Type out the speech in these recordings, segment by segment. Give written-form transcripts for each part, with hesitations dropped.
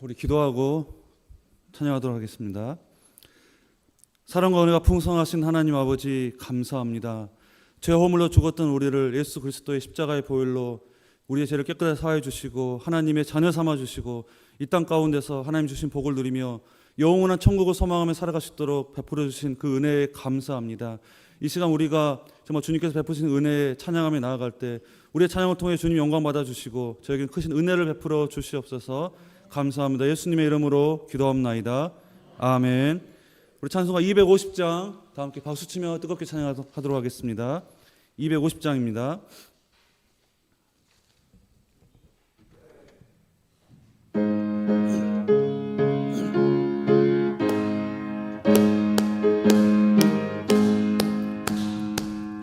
우리 기도하고 찬양하도록 하겠습니다. 사랑과 은혜가 풍성하신 하나님 아버지 감사합니다. 죄 허물로 죽었던 우리를 예수 그리스도의 십자가의 보혈로 우리의 죄를 깨끗하게 사하여 주시고 하나님의 자녀 삼아 주시고 이 땅 가운데서 하나님 주신 복을 누리며 영원한 천국을 소망하며 살아갈 수 있도록 베풀어 주신 그 은혜에 감사합니다. 이 시간 우리가 정말 주님께서 베푸신 은혜에 찬양하며 나아갈 때 우리의 찬양을 통해 주님 영광 받아주시고 저에게 크신 은혜를 베풀어 주시옵소서. 감사합니다. 예수님의 이름으로 기도합나이다. 아멘. 우리 찬송가 250장 다 함께 박수치며 뜨겁게 찬양하도록 하겠습니다. 250장입니다.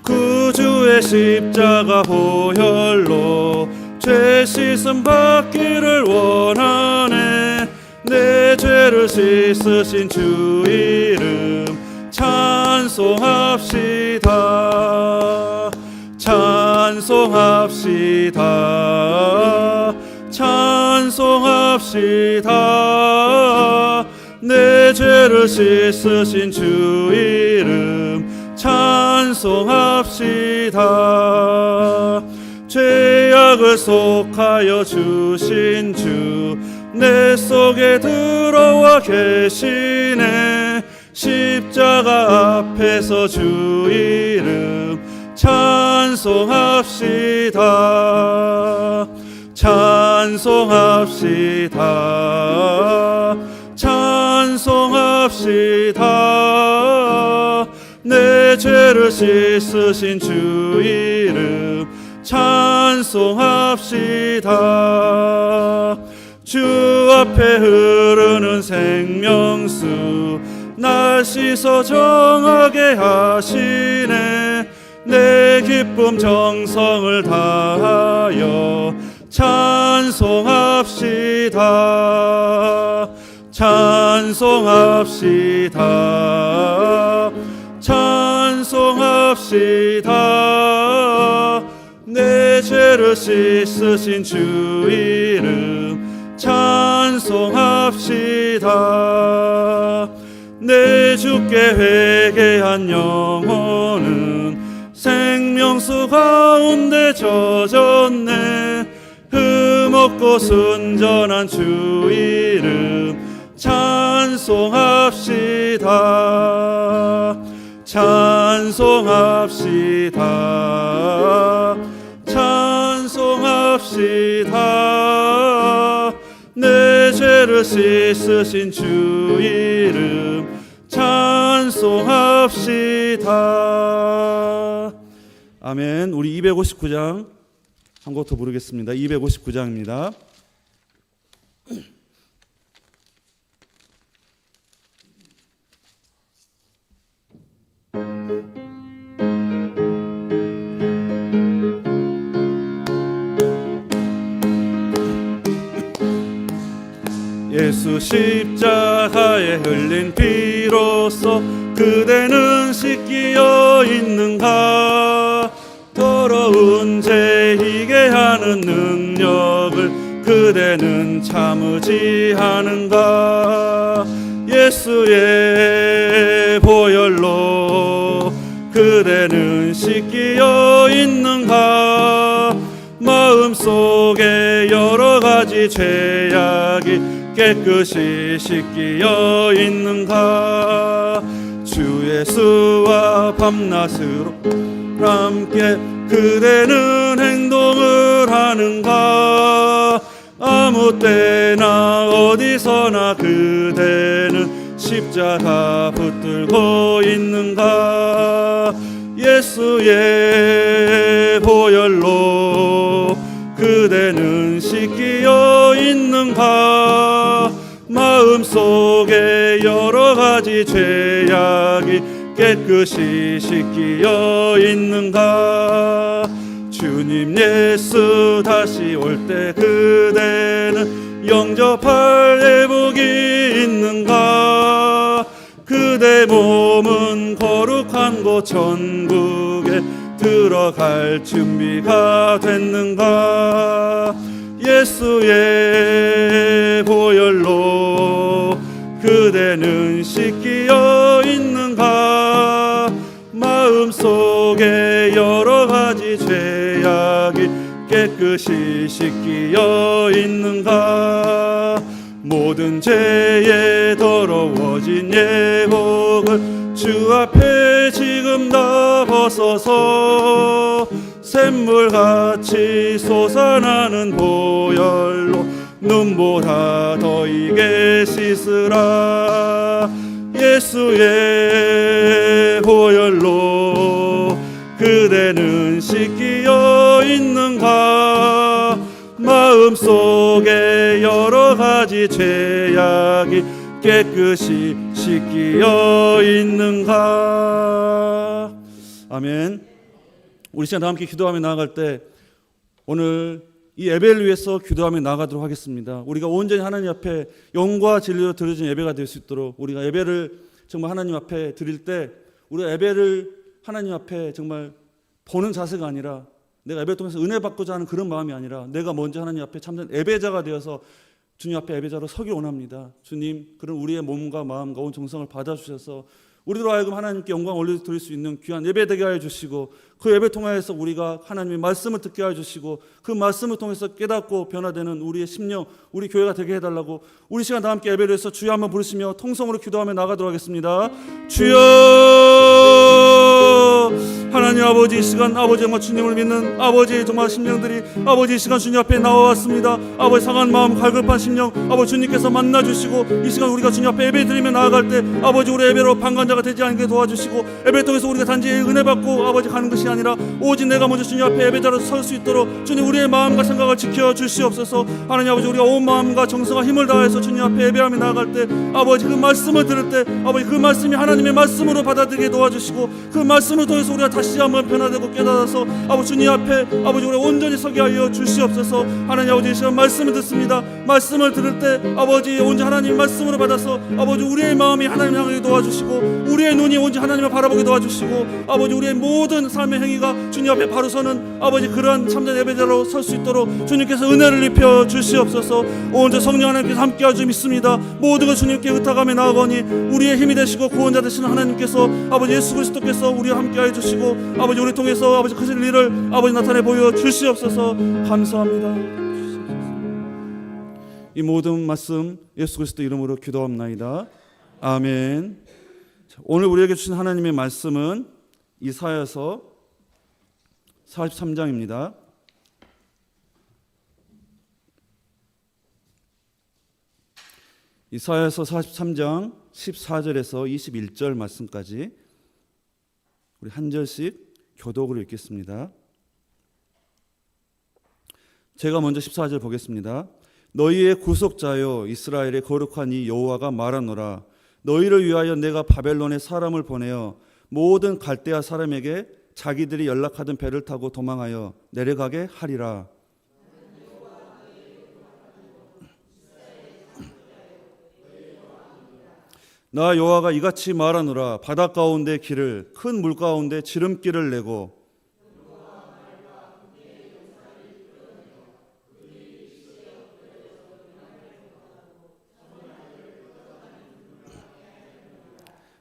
구주의 십자가 보혈로 죄 씻음 받기를 원하네. 내 죄를 씻으신 주 이름 찬송합시다. 찬송합시다. 찬송합시다. 내 죄를 씻으신 주 이름 찬송합시다. 죄악을 속하여 주신 주 내 속에 들어와 계시네. 십자가 앞에서 주 이름 찬송합시다. 찬송합시다. 찬송합시다. 내 죄를 씻으신 주 이름 찬송합시다. 주 앞에 흐르는 생명수 날 씻어 정하게 하시네. 내 기쁨 정성을 다하여 찬송합시다. 찬송합시다. 찬송합시다. 내 죄를 씻으신 주 이름 찬송합시다. 내 주께 회개한 영혼은 생명수 가운데 젖었네. 흠없고 순전한 주 이름 찬송합시다. 찬송합시다. 찬송합시다. 내 죄를 씻으신 주 이름 찬송합시다. 아멘. 우리 259장 한 곡 더 부르겠습니다. 259장입니다. 예수 십자가에 흘린 피로써 그대는 씻기어 있는가. 더러운 죄 희게 하는 능력을 그대는 참으지 않은가. 예수의 보혈로 그대는 씻기어 있는가. 마음속에 여러 가지 죄악이 깨끗이 씻기어 있는가. 주 예수와 밤낮으로 함께 그대는 행동을 하는가. 아무 때나 어디서나 그대는 십자가 붙들고 있는가. 예수의 보혈로 그대는 씻기어 있는가. 마음속에 여러 가지 죄악이 깨끗이 씻기어 있는가. 주님 예수 다시 올 때 그대는 영접할 예복이 있는가. 그대 몸은 거룩한 곳 천국에 들어갈 준비가 됐는가. 예수의 보혈로 그대는 씻기어 있는가? 마음속에 여러 가지 죄악이 깨끗이 씻기어 있는가? 모든 죄에 더러워진 예복을 주 앞에 지금 다 벗어서 샘물같이 솟아나는 보혈로 눈보다 더 이게 씻으라. 예수의 보혈로 그대는 씻기어 있는가? 마음속에 여러 가지 죄악이 깨끗이 씻기어 있는가? 아멘. 우리 시간 다 함께 기도하며 나아갈 때 오늘 이 예배를 위해서 기도하며 나아가도록 하겠습니다. 우리가 온전히 하나님 앞에 영과 진리로 드려진 예배가 될 수 있도록 우리가 예배를 정말 하나님 앞에 드릴 때 우리가 예배를 하나님 앞에 정말 보는 자세가 아니라 내가 예배를 통해서 은혜 받고자 하는 그런 마음이 아니라 내가 먼저 하나님 앞에 참된 예배자가 되어서 주님 앞에 예배자로 서기 원합니다. 주님, 그런 우리의 몸과 마음과 온 정성을 받아주셔서 우리로 하여금 하나님께 영광 올려드릴 수 있는 귀한 예배 되게 하여 주시고 그 예배 통해서 우리가 하나님의 말씀을 듣게 하여 주시고 그 말씀을 통해서 깨닫고 변화되는 우리의 심령, 우리 교회가 되게 해달라고 우리 시간 다 함께 예배를 해서 주여 한번 부르시며 통성으로 기도하며 나가도록 하겠습니다. 주여, 하나님 아버지, 이 시간 아버지 정말 주님을 믿는 아버지의 정말 심령들이 아버지 이 시간 주님 앞에 나와왔습니다. 아버지 상한 마음 갈급한 심령 아버지 주님께서 만나주시고 이 시간 우리가 주님 앞에 예배 드리며 나아갈 때 아버지 우리 예배로 방관자가 되지 않게 도와주시고 예배 통해서 우리가 단지 은혜 받고 아버지 가는 것이 아니라 오직 내가 먼저 주님 앞에 예배자로 설 수 있도록 주님 우리의 마음과 생각을 지켜 주시옵소서. 하나님 아버지 우리가 온 마음과 정성과 힘을 다해서 주님 앞에 예배하며 나아갈 때 아버지 그 말씀을 들을 때 아버지 그 말씀이 하나님의 말씀으로 받아들이게 도와주시고 그 말씀을 통해서 우리가 다시 한번 변화되고 깨달아서 아버지 주님 앞에 아버지 우리 온전히 서게 하여 주시옵소서. 하나님 아버지 이 시간 말씀을 듣습니다. 말씀을 들을 때 아버지 온전히 하나님의 말씀으로 받아서 아버지 우리의 마음이 하나님을 향하게 도와주시고 우리의 눈이 온전히 하나님을 바라보게 도와주시고 아버지 우리의 모든 삶의 행위가 주님 앞에 바로 서는 아버지 그러한 참된 예배자로 설 수 있도록 주님께서 은혜를 입혀 주시옵소서. 온전 성령 하나님께서 함께하여 주 믿습니다. 모든 것 주님께 의탁하며 나아가니 우리의 힘이 되시고 구원자 되시는 하나님께서 아버지 예수 그리스도께서 우리와 함께하여 주시고 아버지 우리 통해서 아버지 크신 일을 아버지 나타내 보여 주시옵소서. 감사합니다. 이 모든 말씀 예수 그리스도 이름으로 기도합나이다. 아멘. 오늘 우리에게 주신 하나님의 말씀은 이사야서 43장입니다. 이사야서 43장 14절에서 21절 말씀까지 우리 한 절씩 교독으로 읽겠습니다. 제가 먼저 14절 보겠습니다. 너희의 구속자여 이스라엘의 거룩한 이 여호와가 말하노라. 너희를 위하여 내가 바벨론에 사람을 보내어 모든 갈대아 사람에게 자기들이 연락하던 배를 타고 도망하여 내려가게 하리라. 나 여호와가 이같이 말하노라. 바다 가운데 길을 큰 물 가운데 지름길을 내고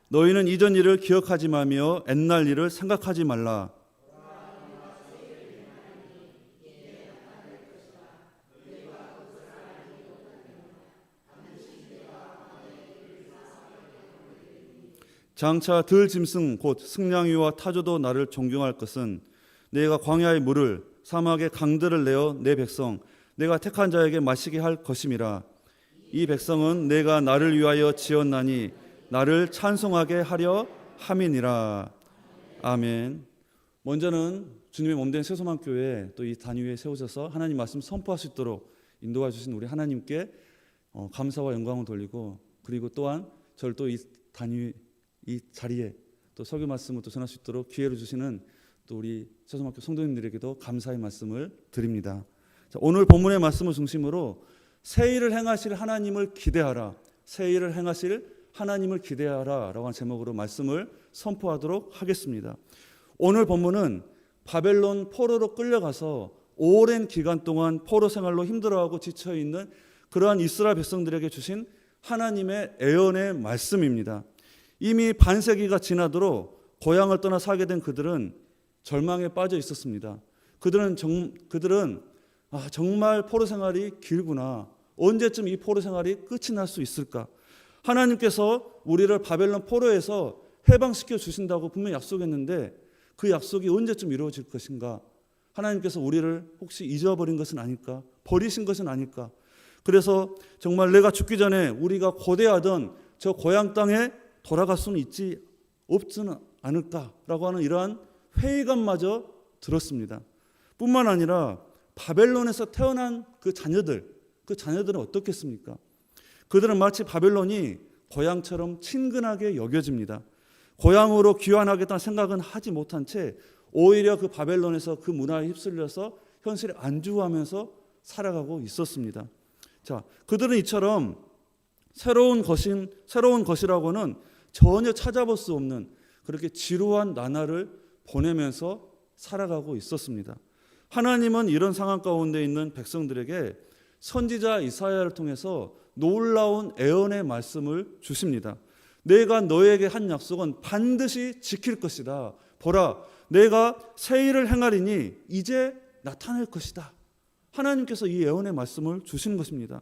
너희는 이전 일을 기억하지 마며 옛날 일을 생각하지 말라. 장차 들 짐승 곧 승냥이와 타조도 나를 존경할 것은 내가 광야의 물을 사막의 강들을 내어 내 백성 내가 택한 자에게 마시게 할 것임이라. 이 백성은 내가 나를 위하여 지었나니 나를 찬송하게 하려 함이니라. 아멘. 먼저는 주님의 몸된 새소망교회 또 이 단위에 세우셔서 하나님 말씀 선포할 수 있도록 인도해 주신 우리 하나님께 감사와 영광을 돌리고 그리고 또한 저를 또 이 단위 이 자리에 또 설교 말씀을 또 전할 수 있도록 기회를 주시는 또 우리 새소망교 성도님들에게도 감사의 말씀을 드립니다. 자, 오늘 본문의 말씀을 중심으로 새 일을 행하실 하나님을 기대하라. 새 일을 행하실 하나님을 기대하라 라고 하는 제목으로 말씀을 선포하도록 하겠습니다. 오늘 본문은 바벨론 포로로 끌려가서 오랜 기간 동안 포로 생활로 힘들어하고 지쳐있는 그러한 이스라엘 백성들에게 주신 하나님의 애언의 말씀입니다. 이미 반세기가 지나도록 고향을 떠나 살게 된 그들은 절망에 빠져 있었습니다. 그들은 정말 포로 생활이 길구나. 언제쯤 이 포로 생활이 끝이 날 수 있을까? 하나님께서 우리를 바벨론 포로에서 해방시켜 주신다고 분명히 약속했는데 그 약속이 언제쯤 이루어질 것인가? 하나님께서 우리를 혹시 잊어버린 것은 아닐까? 버리신 것은 아닐까? 그래서 정말 내가 죽기 전에 우리가 고대하던 저 고향 땅에 돌아갈 수는 없지는 않을까라고 하는 이러한 회의감마저 들었습니다. 뿐만 아니라 바벨론에서 태어난 그 자녀들은 어떻겠습니까? 그들은 마치 바벨론이 고향처럼 친근하게 여겨집니다. 고향으로 귀환하겠다는 생각은 하지 못한 채 오히려 그 바벨론에서 그 문화에 휩쓸려서 현실에 안주하면서 살아가고 있었습니다. 자, 그들은 이처럼 새로운 것이라고는 전혀 찾아볼 수 없는 그렇게 지루한 나날을 보내면서 살아가고 있었습니다. 하나님은 이런 상황 가운데 있는 백성들에게 선지자 이사야를 통해서 놀라운 애언의 말씀을 주십니다. 내가 너에게 한 약속은 반드시 지킬 것이다. 보라, 내가 새 일을 행하리니 이제 나타날 것이다. 하나님께서 이 애언의 말씀을 주신 것입니다.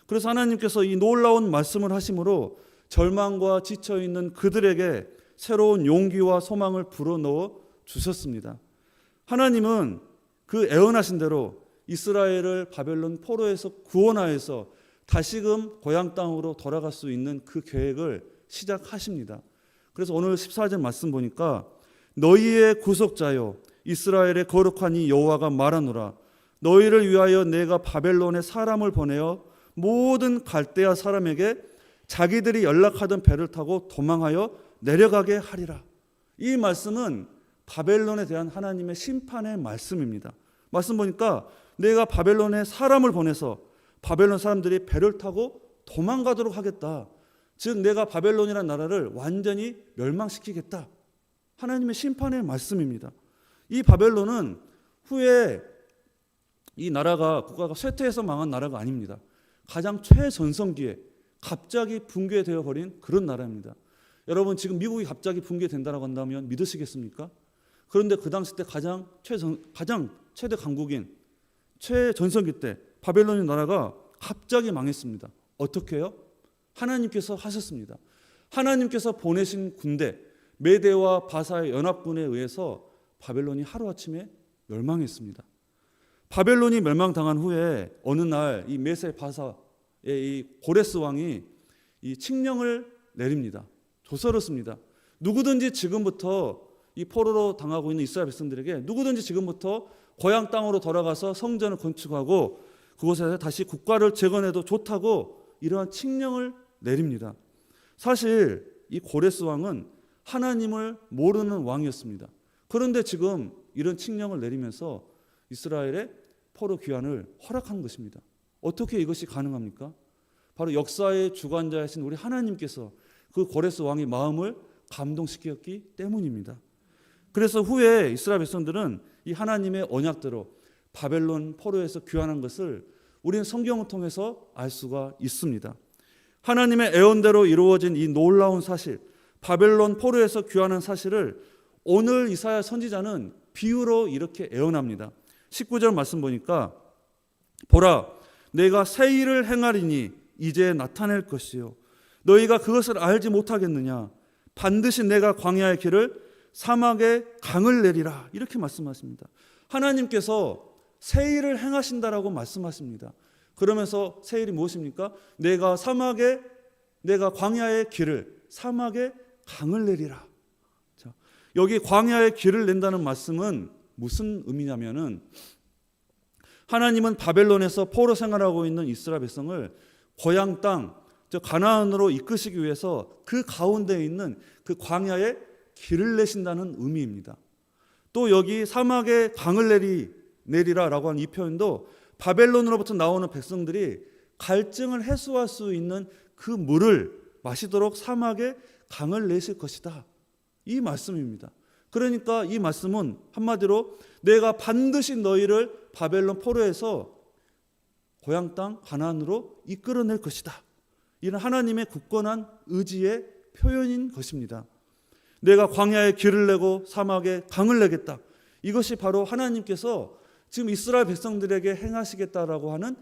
그래서 하나님께서 이 놀라운 말씀을 하심으로 절망과 지쳐있는 그들에게 새로운 용기와 소망을 불어넣어 주셨습니다. 하나님은 그 애언하신 대로 이스라엘을 바벨론 포로에서 구원하여서 다시금 고향 땅으로 돌아갈 수 있는 그 계획을 시작하십니다. 그래서 오늘 14절 말씀 보니까 너희의 구속자여 이스라엘의 거룩한 이 여호와가 말하노라 너희를 위하여 내가 바벨론에 사람을 보내어 모든 갈대아 사람에게 자기들이 연락하던 배를 타고 도망하여 내려가게 하리라. 이 말씀은 바벨론에 대한 하나님의 심판의 말씀입니다. 말씀 보니까 내가 바벨론에 사람을 보내서 바벨론 사람들이 배를 타고 도망가도록 하겠다. 즉 내가 바벨론이라는 나라를 완전히 멸망시키겠다. 하나님의 심판의 말씀입니다. 이 바벨론은 후에 이 국가가 쇠퇴해서 망한 나라가 아닙니다. 가장 최전성기에 갑자기 붕괴되어 버린 그런 나라입니다. 여러분 지금 미국이 갑자기 붕괴된다고 한다면 믿으시겠습니까? 그런데 그 당시 때 가장 최대 강국인 최전성기 때 바벨론 나라가 갑자기 망했습니다. 어떻게 해요? 하나님께서 하셨습니다. 하나님께서 보내신 군대 메대와 바사의 연합군에 의해서 바벨론이 하루아침에 멸망했습니다. 바벨론이 멸망당한 후에 어느 날 이 메세 바사의 이 고레스 왕이 이 칙령을 내립니다. 조서를 씁니다. 누구든지 지금부터 이 포로로 당하고 있는 이스라엘 백성들에게 누구든지 지금부터 고향 땅으로 돌아가서 성전을 건축하고 그곳에서 다시 국가를 재건해도 좋다고 이러한 칙령을 내립니다. 사실 이 고레스 왕은 하나님을 모르는 왕이었습니다. 그런데 지금 이런 칙령을 내리면서 이스라엘의 포로 귀환을 허락하는 것입니다. 어떻게 이것이 가능합니까? 바로 역사의 주관자이신 우리 하나님께서 그 고레스 왕의 마음을 감동시켰기 때문입니다. 그래서 후에 이스라엘 백성들은 이 하나님의 언약대로 바벨론 포로에서 귀환한 것을 우리는 성경을 통해서 알 수가 있습니다. 하나님의 애언대로 이루어진 이 놀라운 사실, 바벨론 포로에서 귀환한 사실을 오늘 이사야 선지자는 비유로 이렇게 애언합니다. 19절 말씀 보니까 보라 내가 새 일을 행하리니 이제 나타낼 것이요 너희가 그것을 알지 못하겠느냐 반드시 내가 광야의 길을 사막에 강을 내리라 이렇게 말씀하십니다. 하나님께서 새 일을 행하신다라고 말씀하십니다. 그러면서 새 일이 무엇입니까? 내가 광야의 길을 사막에 강을 내리라. 자, 여기 광야의 길을 낸다는 말씀은 무슨 의미냐면은 하나님은 바벨론에서 포로 생활하고 있는 이스라엘 백성을 고향 땅, 즉 가나안으로 이끄시기 위해서 그 가운데 있는 그 광야에 길을 내신다는 의미입니다. 또 여기 사막에 강을 내리라라고 하는 이 표현도 바벨론으로부터 나오는 백성들이 갈증을 해소할 수 있는 그 물을 마시도록 사막에 강을 내실 것이다. 이 말씀입니다. 그러니까 이 말씀은 한마디로 내가 반드시 너희를 바벨론 포로에서 고향 땅 가나안으로 이끌어낼 것이다. 이런 하나님의 굳건한 의지의 표현인 것입니다. 내가 광야에 길을 내고 사막에 강을 내겠다. 이것이 바로 하나님께서 지금 이스라엘 백성들에게 행하시겠다라고 하는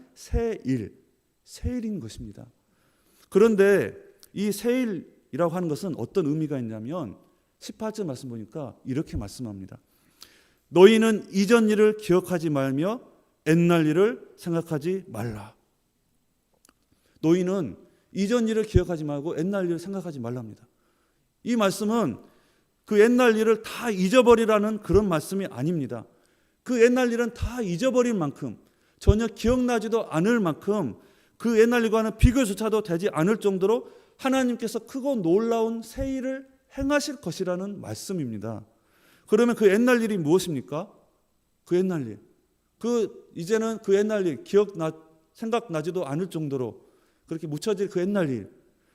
새일인 것입니다. 그런데 이 새일이라고 하는 것은 어떤 의미가 있냐면 18절 말씀 보니까 이렇게 말씀합니다. 너희는 이전 일을 기억하지 말며 옛날 일을 생각하지 말라. 너희는 이전 일을 기억하지 말고 옛날 일을 생각하지 말랍니다. 이 말씀은 그 옛날 일을 다 잊어버리라는 그런 말씀이 아닙니다. 그 옛날 일은 다 잊어버릴 만큼, 전혀 기억나지도 않을 만큼, 그 옛날 일과는 비교조차도 되지 않을 정도로 하나님께서 크고 놀라운 새 일을 행하실 것이라는 말씀입니다. 그러면 그 옛날 일이 무엇입니까? 그 옛날 일. 이제는 그 옛날 일 생각나지도 않을 정도로 그렇게 묻혀질 그 옛날 일.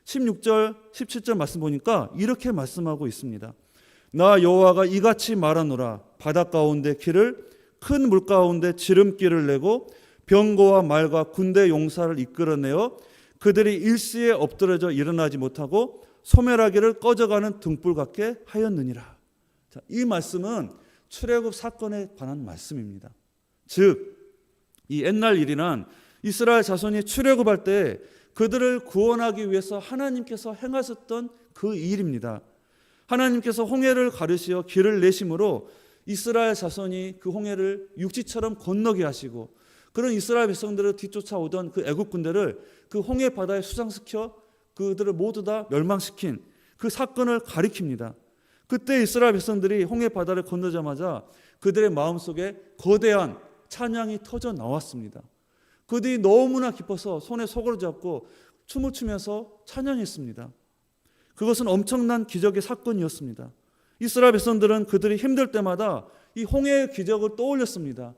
16절, 17절 말씀 보니까 이렇게 말씀하고 있습니다. 나 여호와가 이같이 말하노라. 바다 가운데 길을, 큰 물 가운데 지름길을 내고 병거와 말과 군대 용사를 이끌어내어 그들이 일시에 엎드러져 일어나지 못하고 소멸하기를 꺼져가는 등불 같게 하였느니라. 자, 이 말씀은 출애굽 사건에 관한 말씀입니다. 즉, 이 옛날 일이란 이스라엘 자손이 출애굽할 때 그들을 구원하기 위해서 하나님께서 행하셨던 그 일입니다. 하나님께서 홍해를 가르시어 길을 내심으로 이스라엘 자손이 그 홍해를 육지처럼 건너게 하시고 그런 이스라엘 백성들을 뒤쫓아오던 그 애국 군대를 그 홍해 바다에 수장시켜 그들을 모두 다 멸망시킨 그 사건을 가리킵니다. 그때 이스라엘 백성들이 홍해 바다를 건너자마자 그들의 마음속에 거대한 찬양이 터져 나왔습니다. 그들이 너무나 기뻐서 손에 소고를 잡고 춤을 추면서 찬양했습니다. 그것은 엄청난 기적의 사건이었습니다. 이스라엘 백성들은 그들이 힘들 때마다 이 홍해의 기적을 떠올렸습니다.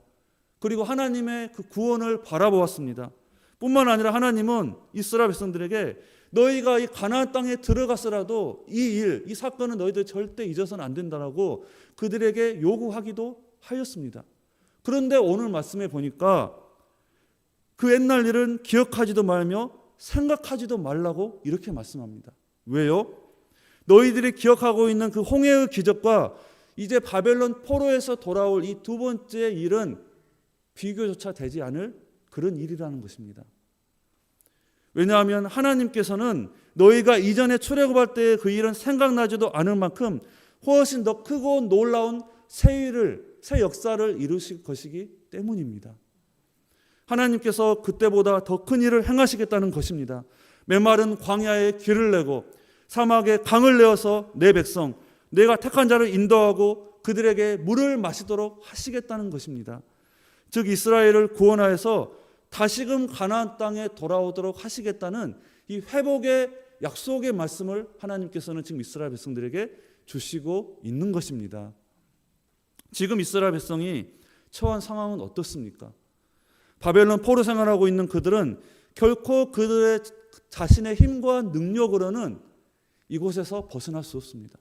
그리고 하나님의 그 구원을 바라보았습니다. 뿐만 아니라 하나님은 이스라엘 백성들에게 너희가 이 가나안 땅에 들어갔으라도 이 사건은 너희들 절대 잊어서는 안 된다라고 그들에게 요구하기도 하였습니다. 그런데 오늘 말씀에 보니까 그 옛날 일은 기억하지도 말며 생각하지도 말라고 이렇게 말씀합니다. 왜요? 너희들이 기억하고 있는 그 홍해의 기적과 이제 바벨론 포로에서 돌아올 이 두 번째 일은 비교조차 되지 않을 그런 일이라는 것입니다. 왜냐하면 하나님께서는 너희가 이전에 출애굽할 때의 그 일은 생각나지도 않을 만큼 훨씬 더 크고 놀라운 새 역사를 이루실 것이기 때문입니다. 하나님께서 그때보다 더 큰 일을 행하시겠다는 것입니다. 메마른 광야에 길을 내고 사막에 강을 내어서 내 백성, 내가 택한 자를 인도하고 그들에게 물을 마시도록 하시겠다는 것입니다. 즉 이스라엘을 구원하여서 다시금 가나안 땅에 돌아오도록 하시겠다는 이 회복의 약속의 말씀을 하나님께서는 지금 이스라엘 백성들에게 주시고 있는 것입니다. 지금 이스라엘 백성이 처한 상황은 어떻습니까? 바벨론 포로 생활하고 있는 그들은 결코 그들의 자신의 힘과 능력으로는 이곳에서 벗어날 수 없습니다.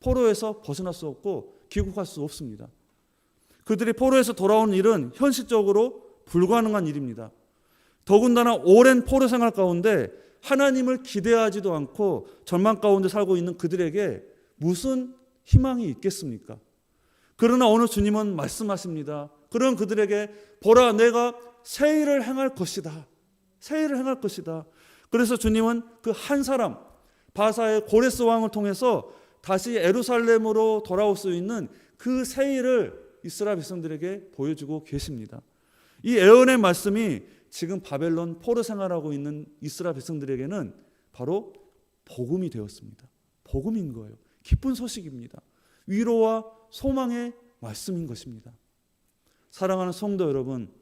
포로에서 벗어날 수 없고 귀국할 수 없습니다. 그들이 포로에서 돌아오는 일은 현실적으로 불가능한 일입니다. 더군다나 오랜 포로 생활 가운데 하나님을 기대하지도 않고 절망 가운데 살고 있는 그들에게 무슨 희망이 있겠습니까? 그러나 오늘 주님은 말씀하십니다. 그런 그들에게 보라 내가 새 일을 행할 것이다. 새 일을 행할 것이다. 그래서 주님은 그 한 사람 바사의 고레스 왕을 통해서 다시 예루살렘으로 돌아올 수 있는 그 새 일을 이스라엘 백성들에게 보여주고 계십니다. 이 예언의 말씀이 지금 바벨론 포로 생활하고 있는 이스라엘 백성들에게는 바로 복음이 되었습니다. 복음인 거예요. 기쁜 소식입니다. 위로와 소망의 말씀인 것입니다. 사랑하는 성도 여러분,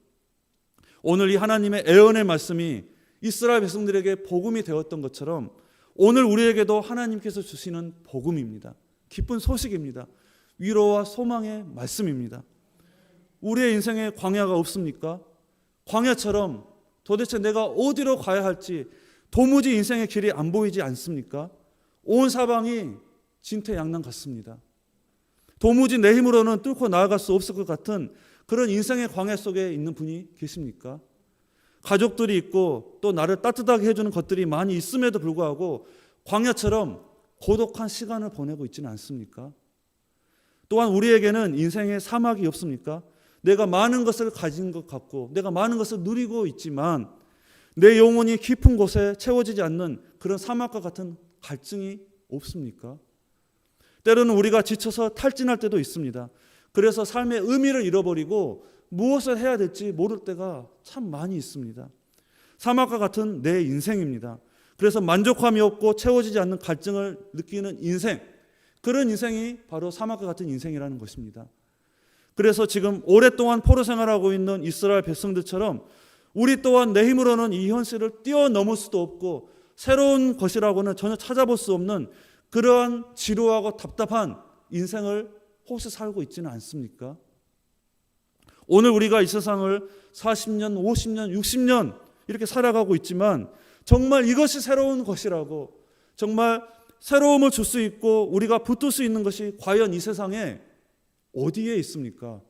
오늘 이 하나님의 예언의 말씀이 이스라엘 백성들에게 복음이 되었던 것처럼 오늘 우리에게도 하나님께서 주시는 복음입니다. 기쁜 소식입니다. 위로와 소망의 말씀입니다. 우리의 인생에 광야가 없습니까? 광야처럼 도대체 내가 어디로 가야 할지 도무지 인생의 길이 안 보이지 않습니까? 온 사방이 진퇴양난 같습니다. 도무지 내 힘으로는 뚫고 나아갈 수 없을 것 같은 그런 인생의 광야 속에 있는 분이 계십니까? 가족들이 있고 또 나를 따뜻하게 해주는 것들이 많이 있음에도 불구하고 광야처럼 고독한 시간을 보내고 있지는 않습니까? 또한 우리에게는 인생의 사막이 없습니까? 내가 많은 것을 가진 것 같고 내가 많은 것을 누리고 있지만 내 영혼이 깊은 곳에 채워지지 않는 그런 사막과 같은 갈증이 없습니까? 때로는 우리가 지쳐서 탈진할 때도 있습니다. 그래서 삶의 의미를 잃어버리고 무엇을 해야 될지 모를 때가 참 많이 있습니다. 사막과 같은 내 인생입니다. 그래서 만족함이 없고 채워지지 않는 갈증을 느끼는 인생, 그런 인생이 바로 사막과 같은 인생이라는 것입니다. 그래서 지금 오랫동안 포로 생활하고 있는 이스라엘 백성들처럼 우리 또한 내 힘으로는 이 현실을 뛰어넘을 수도 없고 새로운 것이라고는 전혀 찾아볼 수 없는 그러한 지루하고 답답한 인생을 혹시 살고 있지는 않습니까? 오늘 우리가 이 세상을 40년, 50년, 60년 이렇게 살아가고 있지만 정말 이것이 새로운 것이라고, 정말 새로움을 줄 수 있고 우리가 붙들 수 있는 것이 과연 이 세상에 어디에 있습니까?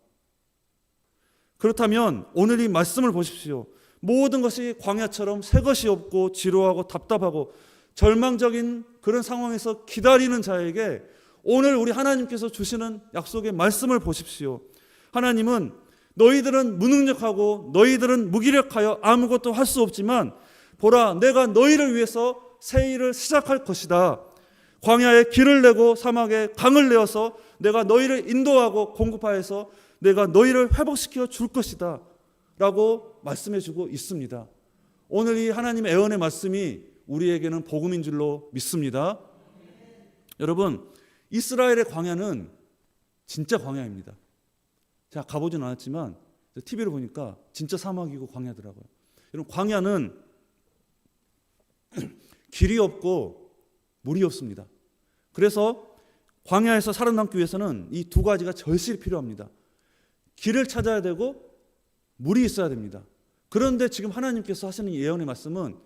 그렇다면 오늘 이 말씀을 보십시오. 모든 것이 광야처럼 새 것이 없고 지루하고 답답하고 절망적인 그런 상황에서 기다리는 자에게 오늘 우리 하나님께서 주시는 약속의 말씀을 보십시오. 하나님은 너희들은 무능력하고 너희들은 무기력하여 아무것도 할 수 없지만 보라, 내가 너희를 위해서 새 일을 시작할 것이다. 광야에 길을 내고 사막에 강을 내어서 내가 너희를 인도하고 공급하여서 내가 너희를 회복시켜 줄 것이다 라고 말씀해 주고 있습니다. 오늘 이 하나님의 애언의 말씀이 우리에게는 복음인 줄로 믿습니다. 여러분, 이스라엘의 광야는 진짜 광야입니다. 제가 가보진 않았지만 TV로 보니까 진짜 사막이고 광야더라고요. 여러분, 광야는 길이 없고 물이 없습니다. 그래서 광야에서 살아남기 위해서는 이 두 가지가 절실히 필요합니다. 길을 찾아야 되고 물이 있어야 됩니다. 그런데 지금 하나님께서 하시는 예언의 말씀은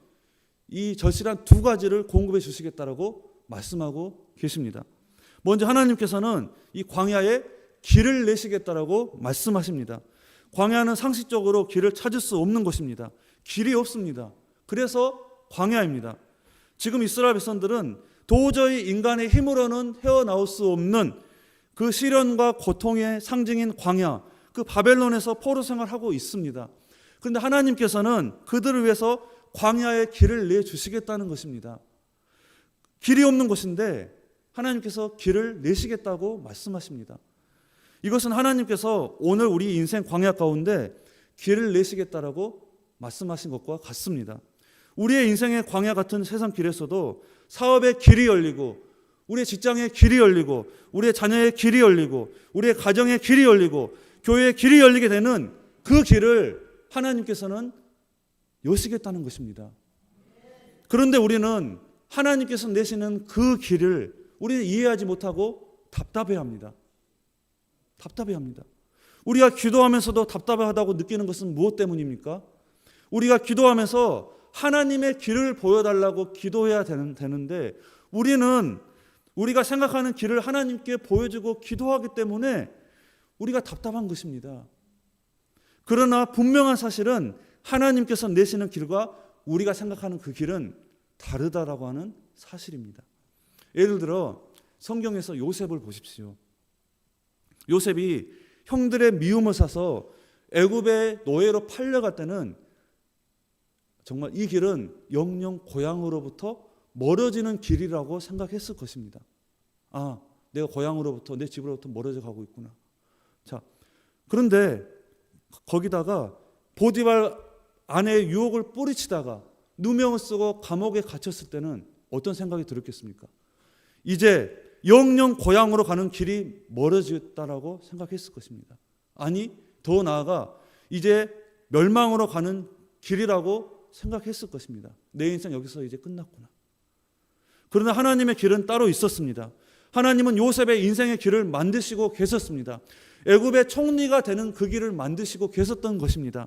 이 절실한 두 가지를 공급해 주시겠다라고 말씀하고 계십니다. 먼저 하나님께서는 이 광야에 길을 내시겠다라고 말씀하십니다. 광야는 상식적으로 길을 찾을 수 없는 곳입니다. 길이 없습니다. 그래서 광야입니다. 지금 이스라엘 백성들은 도저히 인간의 힘으로는 헤어나올 수 없는 그 시련과 고통의 상징인 광야, 그 바벨론에서 포로 생활하고 있습니다. 그런데 하나님께서는 그들을 위해서 광야의 길을 내주시겠다는 것입니다. 길이 없는 곳인데 하나님께서 길을 내시겠다고 말씀하십니다. 이것은 하나님께서 오늘 우리 인생 광야 가운데 길을 내시겠다라고 말씀하신 것과 같습니다. 우리의 인생의 광야 같은 세상 길에서도 사업의 길이 열리고 우리의 직장의 길이 열리고 우리의 자녀의 길이 열리고 우리의 가정의 길이 열리고 교회의 길이 열리게 되는 그 길을 하나님께서는 여시겠다는 것입니다. 그런데 우리는 하나님께서 내시는 그 길을 우리는 이해하지 못하고 답답해합니다. 답답해합니다. 우리가 기도하면서도 답답하다고 느끼는 것은 무엇 때문입니까? 우리가 기도하면서 하나님의 길을 보여달라고 기도해야 되는데 우리는 우리가 생각하는 길을 하나님께 보여주고 기도하기 때문에 우리가 답답한 것입니다. 그러나 분명한 사실은 하나님께서 내시는 길과 우리가 생각하는 그 길은 다르다라고 하는 사실입니다. 예를 들어 성경에서 요셉을 보십시오. 요셉이 형들의 미움을 사서 애굽의 노예로 팔려갈 때는 정말 이 길은 영영 고향으로부터 멀어지는 길이라고 생각했을 것입니다. 아, 내가 고향으로부터 내 집으로부터 멀어져 가고 있구나. 자, 그런데 거기다가 보디발 아내의 유혹을 뿌리치다가 누명을 쓰고 감옥에 갇혔을 때는 어떤 생각이 들었겠습니까? 이제 영영 고향으로 가는 길이 멀어졌다라고 생각했을 것입니다. 아니, 더 나아가 이제 멸망으로 가는 길이라고 생각했을 것입니다. 내 인생 여기서 이제 끝났구나. 그러나 하나님의 길은 따로 있었습니다. 하나님은 요셉의 인생의 길을 만드시고 계셨습니다. 애굽의 총리가 되는 그 길을 만드시고 계셨던 것입니다.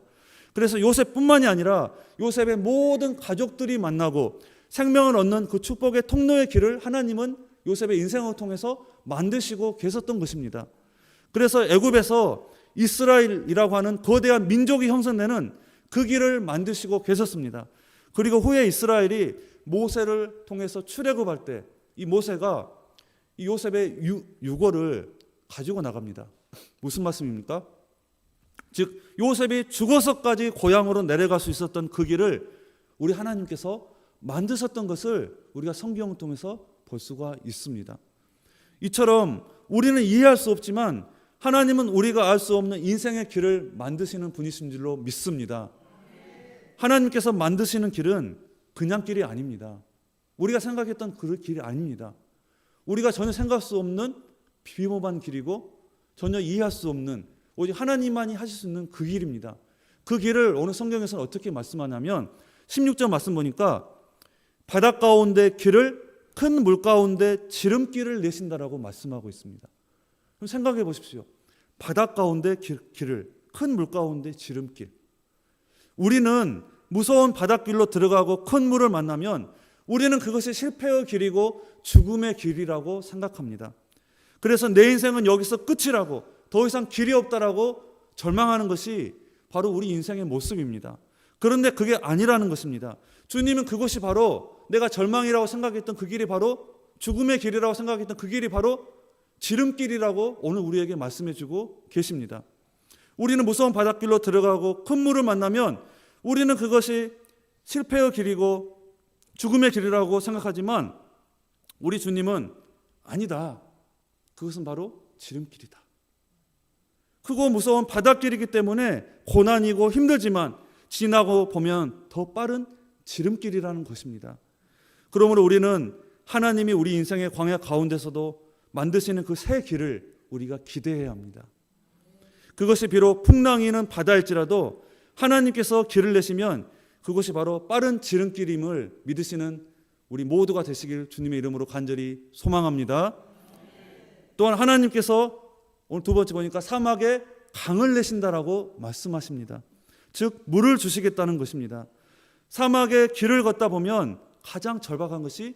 그래서 요셉뿐만이 아니라 요셉의 모든 가족들이 만나고 생명을 얻는 그 축복의 통로의 길을 하나님은 요셉의 인생을 통해서 만드시고 계셨던 것입니다. 그래서 애굽에서 이스라엘이라고 하는 거대한 민족이 형성되는 그 길을 만드시고 계셨습니다. 그리고 후에 이스라엘이 모세를 통해서 출애굽할 때 이 모세가 이 요셉의 유고를 가지고 나갑니다. 무슨 말씀입니까? 즉 요셉이 죽어서까지 고향으로 내려갈 수 있었던 그 길을 우리 하나님께서 만드셨던 것을 우리가 성경을 통해서 볼 수가 있습니다. 이처럼 우리는 이해할 수 없지만 하나님은 우리가 알 수 없는 인생의 길을 만드시는 분이신 줄로 믿습니다. 하나님께서 만드시는 길은 그냥 길이 아닙니다. 우리가 생각했던 그 길이 아닙니다. 우리가 전혀 생각할 수 없는 비범한 길이고 전혀 이해할 수 없는 오직 하나님만이 하실 수 있는 그 길입니다. 그 길을 오늘 성경에서는 어떻게 말씀하냐면 16절 말씀 보니까 바닷 가운데 길을 큰 물 가운데 지름길을 내신다라고 말씀하고 있습니다. 그럼 생각해 보십시오. 바닷 가운데 길을 큰 물 가운데 지름길. 우리는 무서운 바닷길로 들어가고 큰 물을 만나면 우리는 그것이 실패의 길이고 죽음의 길이라고 생각합니다. 그래서 내 인생은 여기서 끝이라고 더 이상 길이 없다라고 절망하는 것이 바로 우리 인생의 모습입니다. 그런데 그게 아니라는 것입니다. 주님은 그것이 바로 내가 절망이라고 생각했던 그 길이 바로 죽음의 길이라고 생각했던 그 길이 바로 지름길이라고 오늘 우리에게 말씀해주고 계십니다. 우리는 무서운 바닷길로 들어가고 큰 물을 만나면 우리는 그것이 실패의 길이고 죽음의 길이라고 생각하지만 우리 주님은 아니다. 그것은 바로 지름길이다. 크고 무서운 바닷길이기 때문에 고난이고 힘들지만 지나고 보면 더 빠른 지름길이라는 것입니다. 그러므로 우리는 하나님이 우리 인생의 광야 가운데서도 만드시는 그 새 길을 우리가 기대해야 합니다. 그것이 비록 풍랑이는 바다일지라도 하나님께서 길을 내시면 그것이 바로 빠른 지름길임을 믿으시는 우리 모두가 되시길 주님의 이름으로 간절히 소망합니다. 또한 하나님께서 오늘 두 번째 보니까 사막에 강을 내신다라고 말씀하십니다. 즉 물을 주시겠다는 것입니다. 사막에 길을 걷다 보면 가장 절박한 것이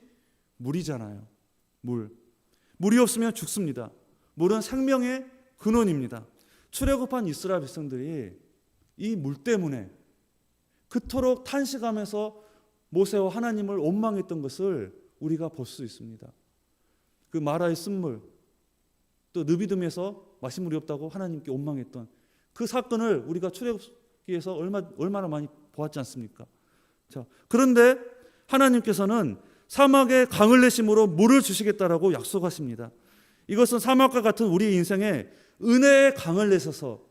물이잖아요. 물이 없으면 죽습니다. 물은 생명의 근원입니다. 출애굽한 이스라엘 백성들이 이 물 때문에 그토록 탄식하면서 모세와 하나님을 원망했던 것을 우리가 볼 수 있습니다. 그 마라의 쓴물, 또 느비듬에서 마실 물이 없다고 하나님께 원망했던 그 사건을 우리가 출애굽기에서 얼마나 많이 보았지 않습니까? 자, 그런데 하나님께서는 사막에 강을 내심으로 물을 주시겠다라고 약속하십니다. 이것은 사막과 같은 우리 인생에 은혜의 강을 내셔서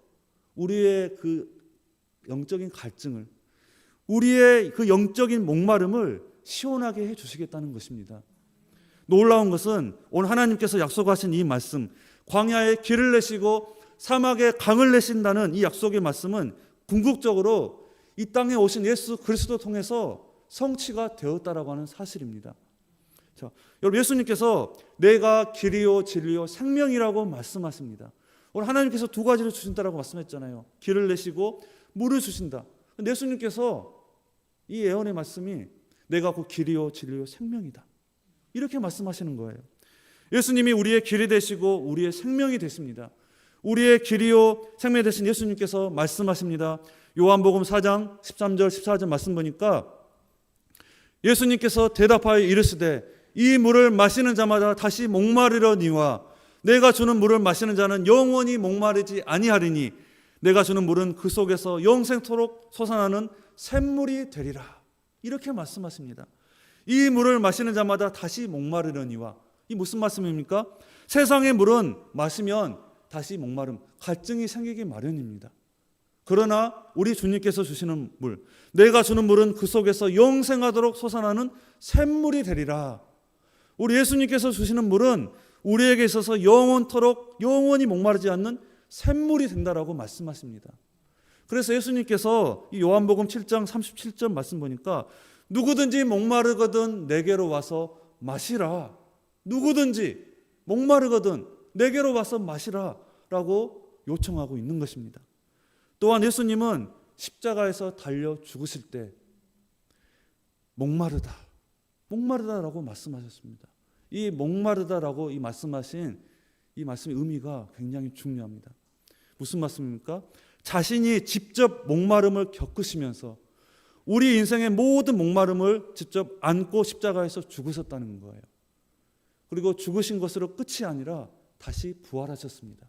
우리의 그 영적인 갈증을, 우리의 그 영적인 목마름을 시원하게 해주시겠다는 것입니다. 놀라운 것은 오늘 하나님께서 약속하신 이 말씀, 광야에 길을 내시고 사막에 강을 내신다는 이 약속의 말씀은 궁극적으로 이 땅에 오신 예수 그리스도 통해서 성취가 되었다라고 하는 사실입니다. 자, 여러분, 예수님께서 내가 길이요 진리요 생명이라고 말씀하십니다. 오늘 하나님께서 두 가지를 주신다라고 말씀했잖아요. 길을 내시고 물을 주신다. 예수님께서 이 예언의 말씀이 내가 곧 길이요 진리요 생명이다, 이렇게 말씀하시는 거예요. 예수님이 우리의 길이 되시고 우리의 생명이 되십니다. 우리의 길이요 생명이 되신 예수님께서 말씀하십니다. 요한복음 4장 13절 14절 말씀 보니까 예수님께서 대답하여 이르시되 이 물을 마시는 자마다 다시 목마르려니와 내가 주는 물을 마시는 자는 영원히 목마르지 아니하리니 내가 주는 물은 그 속에서 영생토록 솟아나는 샘물이 되리라, 이렇게 말씀하십니다. 이 물을 마시는 자마다 다시 목마르려니와, 이 무슨 말씀입니까? 세상의 물은 마시면 다시 목마름, 갈증이 생기기 마련입니다. 그러나 우리 주님께서 주시는 물, 내가 주는 물은 그 속에서 영생하도록 솟아나는 샘물이 되리라. 우리 예수님께서 주시는 물은 우리에게 있어서 영원토록 영원히 목마르지 않는 샘물이 된다라고 말씀하십니다. 그래서 예수님께서 이 요한복음 7장 37절 말씀 보니까 누구든지 목마르거든 내게로 와서 마시라. 누구든지 목마르거든 내게로 와서 마시라 라고 요청하고 있는 것입니다. 또한 예수님은 십자가에서 달려 죽으실 때 목마르다라고 말씀하셨습니다. 이 목마르다라고 이 말씀하신 이 말씀의 의미가 굉장히 중요합니다. 무슨 말씀입니까? 자신이 직접 목마름을 겪으시면서 우리 인생의 모든 목마름을 직접 안고 십자가에서 죽으셨다는 거예요. 그리고 죽으신 것으로 끝이 아니라 다시 부활하셨습니다.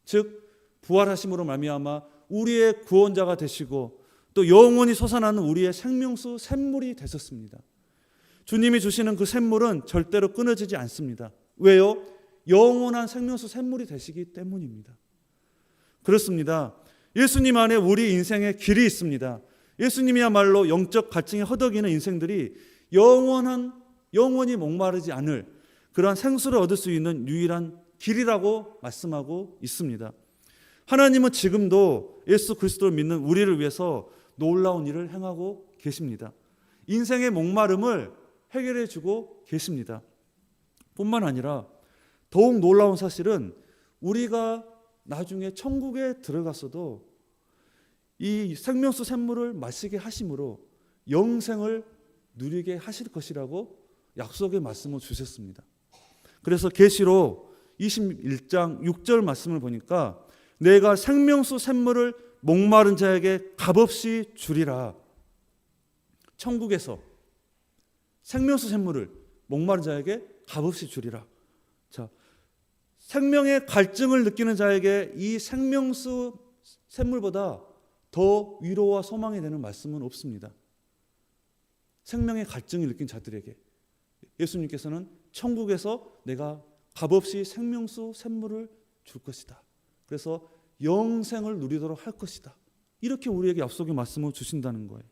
즉 부활하심으로 말미암아 우리의 구원자가 되시고 또 영원히 솟아나는 우리의 생명수 샘물이 되셨습니다. 주님이 주시는 그 샘물은 절대로 끊어지지 않습니다. 왜요? 영원한 생명수 샘물이 되시기 때문입니다. 그렇습니다. 예수님 안에 우리 인생의 길이 있습니다. 예수님이야말로 영적 갈증에 허덕이는 인생들이 영원히 목마르지 않을 그러한 생수를 얻을 수 있는 유일한 길이라고 말씀하고 있습니다. 하나님은 지금도 예수 그리스도를 믿는 우리를 위해서 놀라운 일을 행하고 계십니다. 인생의 목마름을 해결해 주고 계십니다. 뿐만 아니라 더욱 놀라운 사실은 우리가 나중에 천국에 들어갔어도 이 생명수 샘물을 마시게 하심으로 영생을 누리게 하실 것이라고 약속의 말씀을 주셨습니다. 그래서 계시록 21장 6절 말씀을 보니까 내가 생명수 샘물을 목마른 자에게 값없이 주리라. 천국에서 생명수 샘물을 목마른 자에게 값없이 주리라. 자, 생명의 갈증을 느끼는 자에게 이 생명수 샘물보다 더 위로와 소망이 되는 말씀은 없습니다. 생명의 갈증을 느낀 자들에게 예수님께서는 천국에서 내가 값없이 생명수 샘물을 줄 것이다. 그래서 영생을 누리도록 할 것이다. 이렇게 우리에게 약속의 말씀을 주신다는 거예요.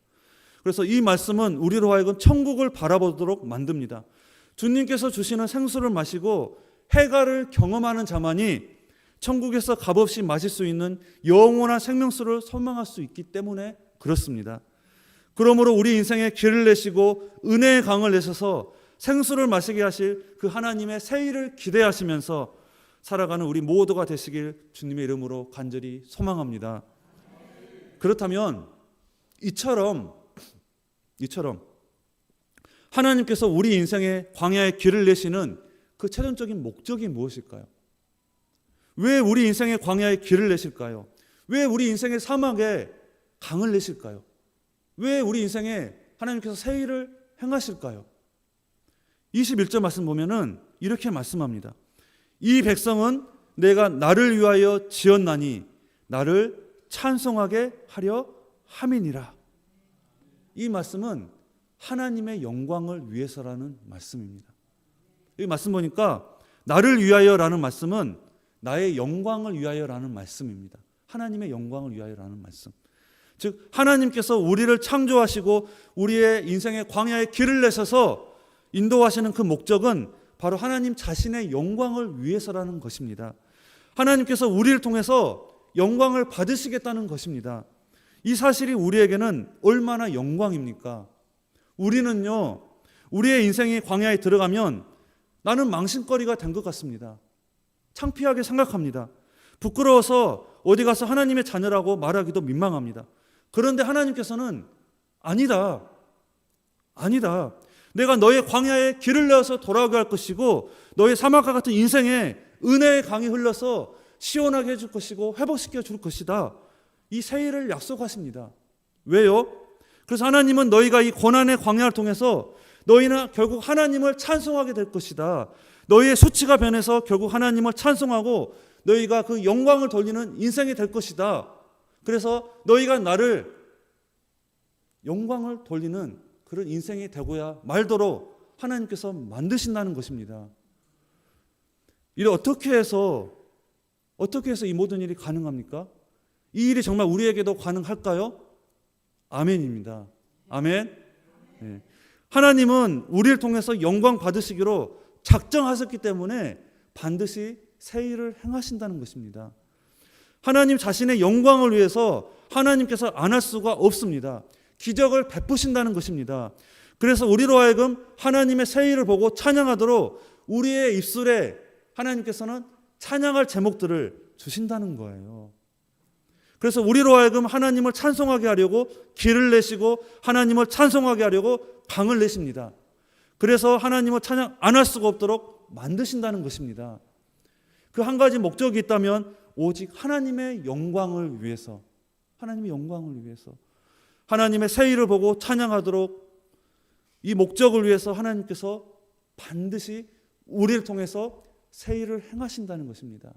그래서 이 말씀은 우리로 하여금 천국을 바라보도록 만듭니다. 주님께서 주시는 생수를 마시고 해갈을 경험하는 자만이 천국에서 값없이 마실 수 있는 영원한 생명수를 소망할 수 있기 때문에 그렇습니다. 그러므로 우리 인생에 길을 내시고 은혜의 강을 내셔서 생수를 마시게 하실 그 하나님의 세일을 기대하시면서 살아가는 우리 모두가 되시길 주님의 이름으로 간절히 소망합니다. 그렇다면 이처럼 하나님께서 우리 인생의 광야에 길을 내시는 그 최종적인 목적이 무엇일까요? 왜 우리 인생의 광야에 길을 내실까요? 왜 우리 인생의 사막에 강을 내실까요? 왜 우리 인생에 하나님께서 세일을 행하실까요? 21절 말씀 보면은 이렇게 말씀합니다. 이 백성은 내가 나를 위하여 지었나니 나를 찬송하게 하려 함이니라. 이 말씀은 하나님의 영광을 위해서라는 말씀입니다. 이 말씀 보니까 나를 위하여라는 말씀은 나의 영광을 위하여라는 말씀입니다. 하나님의 영광을 위하여라는 말씀. 즉 하나님께서 우리를 창조하시고 우리의 인생의 광야에 길을 내셔서 인도하시는 그 목적은 바로 하나님 자신의 영광을 위해서라는 것입니다. 하나님께서 우리를 통해서 영광을 받으시겠다는 것입니다. 이 사실이 우리에게는 얼마나 영광입니까? 우리는요, 우리의 인생이 광야에 들어가면 나는 망신거리가 된 것 같습니다. 창피하게 생각합니다. 부끄러워서 어디 가서 하나님의 자녀라고 말하기도 민망합니다. 그런데 하나님께서는 아니다. 내가 너의 광야에 길을 내어서 돌아오게 할 것이고 너의 사막과 같은 인생에 은혜의 강이 흘러서 시원하게 해줄 것이고 회복시켜 줄 것이다. 이 세일을 약속하십니다. 왜요? 그래서 하나님은 너희가 이 고난의 광야를 통해서 너희는 결국 하나님을 찬송하게 될 것이다. 너희의 수치가 변해서 결국 하나님을 찬송하고 너희가 그 영광을 돌리는 인생이 될 것이다. 그래서 너희가 나를 영광을 돌리는 그런 인생이 되고야 말도록 하나님께서 만드신다는 것입니다. 이를 어떻게 해서 이 모든 일이 가능합니까? 이 일이 정말 우리에게도 가능할까요? 아멘입니다. 아멘. 네. 하나님은 우리를 통해서 영광 받으시기로 작정하셨기 때문에 반드시 새 일을 행하신다는 것입니다. 하나님 자신의 영광을 위해서 하나님께서 안 할 수가 없습니다. 기적을 베푸신다는 것입니다. 그래서 우리로 하여금 하나님의 새 일을 보고 찬양하도록 우리의 입술에 하나님께서는 찬양할 제목들을 주신다는 거예요. 그래서 우리로 하여금 하나님을 찬송하게 하려고 길을 내시고 하나님을 찬송하게 하려고 강을 내십니다. 그래서 하나님을 찬양 안 할 수가 없도록 만드신다는 것입니다. 그 한 가지 목적이 있다면 오직 하나님의 영광을 위해서, 하나님의 영광을 위해서, 하나님의 새 일을 보고 찬양하도록 이 목적을 위해서 하나님께서 반드시 우리를 통해서 새 일을 행하신다는 것입니다.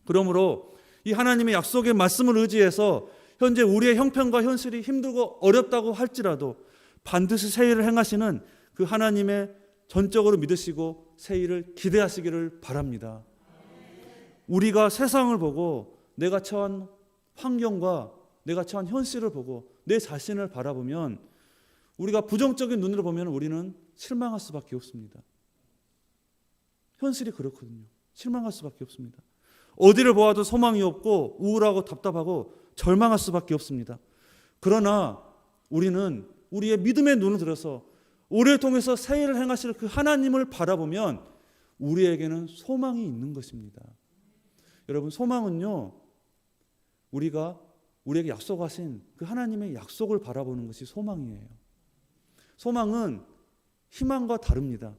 그러므로 이 하나님의 약속의 말씀을 의지해서 현재 우리의 형편과 현실이 힘들고 어렵다고 할지라도 반드시 새 일을 행하시는 그 하나님의 전적으로 믿으시고 새 일을 기대하시기를 바랍니다. 우리가 세상을 보고 내가 처한 환경과 내가 처한 현실을 보고 내 자신을 바라보면 우리가 부정적인 눈으로 보면 우리는 실망할 수밖에 없습니다. 현실이 그렇거든요. 실망할 수밖에 없습니다. 어디를 보아도 소망이 없고 우울하고 답답하고 절망할 수밖에 없습니다. 그러나 우리는 우리의 믿음의 눈을 들어서 우리를 통해서 새 일을 행하실 그 하나님을 바라보면 우리에게는 소망이 있는 것입니다. 여러분, 소망은요, 우리가 우리에게 약속하신 그 하나님의 약속을 바라보는 것이 소망이에요. 소망은 희망과 다릅니다.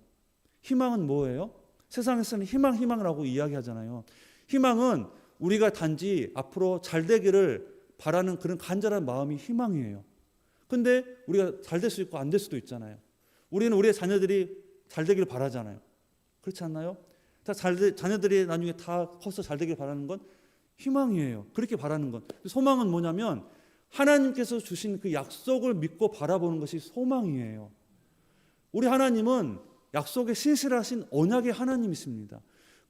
희망은 뭐예요? 세상에서는 희망이라고 이야기하잖아요. 희망은 우리가 단지 앞으로 잘 되기를 바라는 그런 간절한 마음이 희망이에요. 근데 우리가 잘 될 수 있고 안 될 수도 있잖아요. 우리는 우리의 자녀들이 잘 되기를 바라잖아요. 그렇지 않나요? 자녀들이 나중에 다 커서 잘 되기를 바라는 건 희망이에요. 그렇게 바라는 건. 소망은 뭐냐면 하나님께서 주신 그 약속을 믿고 바라보는 것이 소망이에요. 우리 하나님은 약속에 신실하신 언약의 하나님이십니다.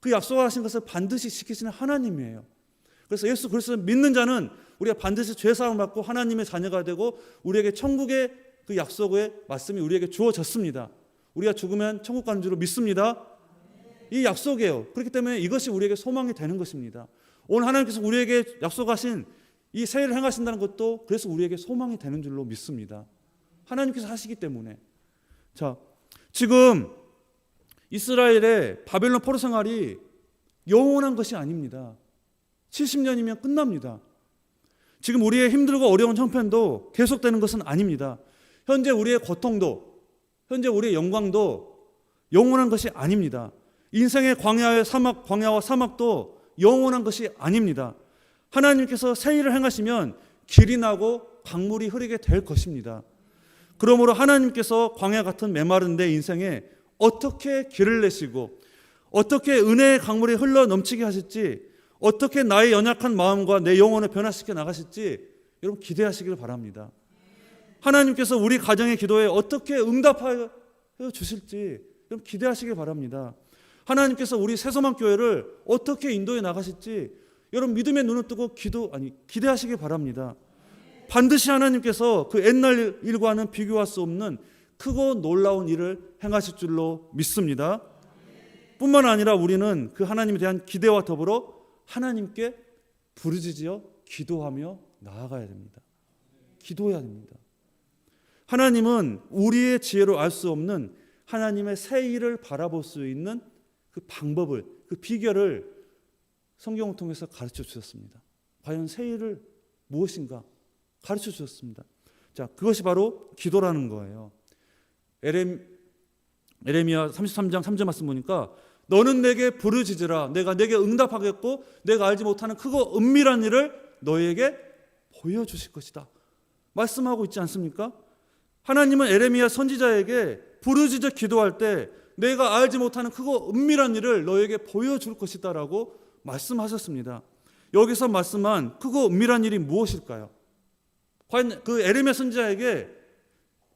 그 약속하신 것을 반드시 지키시는 하나님이에요. 그래서 예수 그리스도를 믿는 자는 우리가 반드시 죄사함을 받고 하나님의 자녀가 되고 우리에게 천국의 그 약속의 말씀이 우리에게 주어졌습니다. 우리가 죽으면 천국 가는 줄로 믿습니다. 이 약속이에요. 그렇기 때문에 이것이 우리에게 소망이 되는 것입니다. 오늘 하나님께서 우리에게 약속하신 이 새 일을 행하신다는 것도 그래서 우리에게 소망이 되는 줄로 믿습니다. 하나님께서 하시기 때문에. 자, 지금 이스라엘의 바벨론 포로 생활이 영원한 것이 아닙니다. 70년이면 끝납니다. 지금 우리의 힘들고 어려운 형편도 계속되는 것은 아닙니다. 현재 우리의 고통도, 현재 우리의 영광도 영원한 것이 아닙니다. 인생의 광야와 사막도 영원한 것이 아닙니다. 하나님께서 새 일을 행하시면 길이 나고 강물이 흐르게 될 것입니다. 그러므로 하나님께서 광야 같은 메마른 내 인생에 어떻게 길을 내시고 어떻게 은혜의 강물이 흘러 넘치게 하실지, 어떻게 나의 연약한 마음과 내 영혼을 변화시켜 나가실지 여러분 기대하시길 바랍니다. 하나님께서 우리 가정의 기도에 어떻게 응답하여 주실지 여러분 기대하시길 바랍니다. 하나님께서 우리 새소망교회를 어떻게 인도해 나가실지 여러분 믿음의 눈을 뜨고 기대하시길 바랍니다. 반드시 하나님께서 그 옛날 일과는 비교할 수 없는 크고 놀라운 일을 행하실 줄로 믿습니다. 뿐만 아니라 우리는 그 하나님에 대한 기대와 더불어 하나님께 부르짖어 기도하며 나아가야 됩니다. 기도해야 됩니다. 하나님은 우리의 지혜로 알 수 없는 하나님의 새 일을 바라볼 수 있는 그 방법을, 그 비결을 성경을 통해서 가르쳐 주셨습니다. 과연 새 일을 무엇인가 가르쳐 주셨습니다. 자, 그것이 바로 기도라는 거예요. 에레미야 33장 3절 말씀 보니까 너는 내게 부르짖으라 내가 내게 응답하겠고 내가 알지 못하는 크고 은밀한 일을 너에게 보여주실 것이다 말씀하고 있지 않습니까? 하나님은 에레미야 선지자에게 부르짖어 기도할 때 내가 알지 못하는 크고 은밀한 일을 너에게 보여줄 것이다 라고 말씀하셨습니다. 여기서 말씀한 크고 은밀한 일이 무엇일까요? 과연 그 에레미야 선지자에게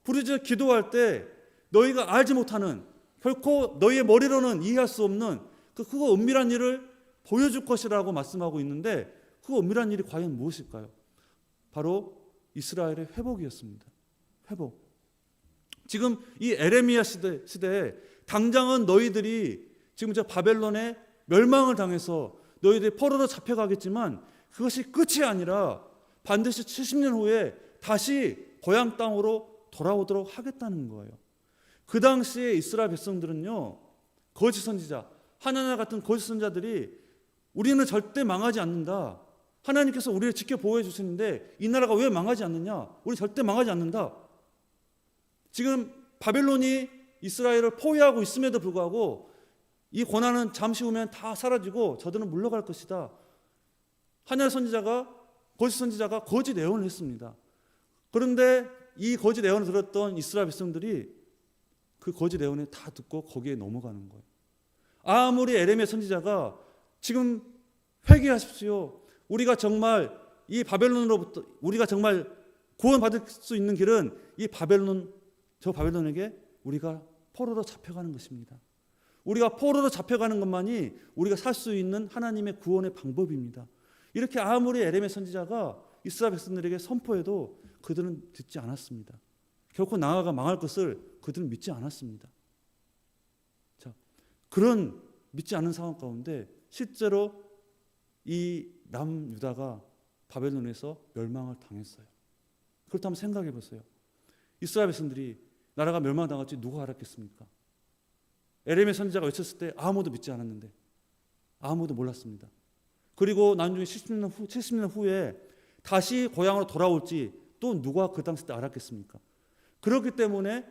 부르짖어 기도할 때 너희가 알지 못하는 결코 너희의 머리로는 이해할 수 없는 그 크고 은밀한 일을 보여줄 것이라고 말씀하고 있는데 그 은밀한 일이 과연 무엇일까요? 바로 이스라엘의 회복이었습니다. 회복. 지금 이 에레미야 시대에 당장은 너희들이 지금 저 바벨론에 멸망을 당해서 너희들이 포로로 잡혀가겠지만 그것이 끝이 아니라 반드시 70년 후에 다시 고향 땅으로 돌아오도록 하겠다는 거예요. 그 당시에 이스라엘 백성들은요, 거짓 선지자, 하나나 같은 거짓 선지자들이 우리는 절대 망하지 않는다. 하나님께서 우리를 지켜 보호해 주시는데 이 나라가 왜 망하지 않느냐? 우리 절대 망하지 않는다. 지금 바벨론이 이스라엘을 포위하고 있음에도 불구하고 이 고난은 잠시 후면 다 사라지고 저들은 물러갈 것이다 하나의 거짓 선지자가 거짓 예언을 했습니다. 그런데 이 거짓 예언을 들었던 이스라엘 백성들이 그 거짓 예언을 다 듣고 거기에 넘어가는 거예요. 아무리 에레미야 선지자가 지금 회개하십시오. 우리가 정말 이 바벨론으로부터 우리가 정말 구원받을 수 있는 길은 저 바벨론에게 우리가 포로로 잡혀가는 것입니다. 우리가 포로로 잡혀가는 것만이 우리가 살 수 있는 하나님의 구원의 방법입니다. 이렇게 아무리 에레미야 선지자가 이스라엘 백성들에게 선포해도 그들은 듣지 않았습니다. 결코 나아가 망할 것을 그들은 믿지 않았습니다. 자, 그런 믿지 않는 상황 가운데 실제로 이 남유다가 바벨론에서 멸망을 당했어요. 그렇다면 생각해 보세요. 이스라엘 백성들이 나라가 멸망당할지 누가 알았겠습니까? 에레미야 선지자가 외쳤을 때 아무도 믿지 않았는데, 아무도 몰랐습니다. 그리고 나중에 70년 후에 다시 고향으로 돌아올지 또 누가 그 당시 때 알았겠습니까? 그렇기 때문에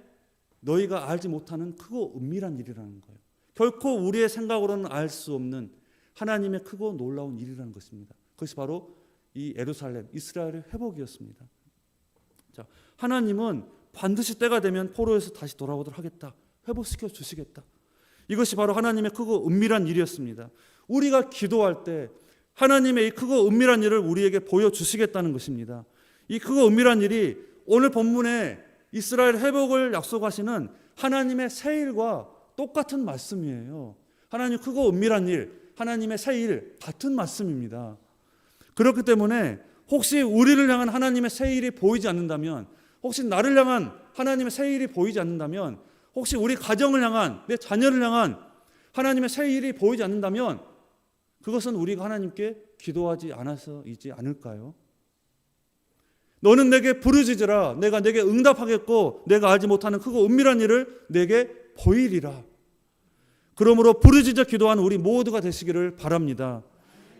너희가 알지 못하는 크고 은밀한 일이라는 거예요. 결코 우리의 생각으로는 알 수 없는 하나님의 크고 놀라운 일이라는 것입니다. 그것이 바로 이 예루살렘, 이스라엘의 회복이었습니다. 자, 하나님은 반드시 때가 되면 포로에서 다시 돌아오도록 하겠다. 회복시켜 주시겠다. 이것이 바로 하나님의 크고 은밀한 일이었습니다. 우리가 기도할 때 하나님의 이 크고 은밀한 일을 우리에게 보여주시겠다는 것입니다. 이 크고 은밀한 일이 오늘 본문에 이스라엘 회복을 약속하시는 하나님의 새 일과 똑같은 말씀이에요. 하나님 크고 은밀한 일, 하나님의 새 일 같은 말씀입니다. 그렇기 때문에 혹시 우리를 향한 하나님의 새 일이 보이지 않는다면, 혹시 나를 향한 하나님의 새 일이 보이지 않는다면, 혹시 우리 가정을 향한, 내 자녀를 향한 하나님의 새 일이 보이지 않는다면 그것은 우리가 하나님께 기도하지 않아서이지 않을까요? 너는 내게 부르짖으라. 내가 내게 응답하겠고 내가 알지 못하는 크고 은밀한 일을 내게 보이리라. 그러므로 부르짖어 기도하는 우리 모두가 되시기를 바랍니다.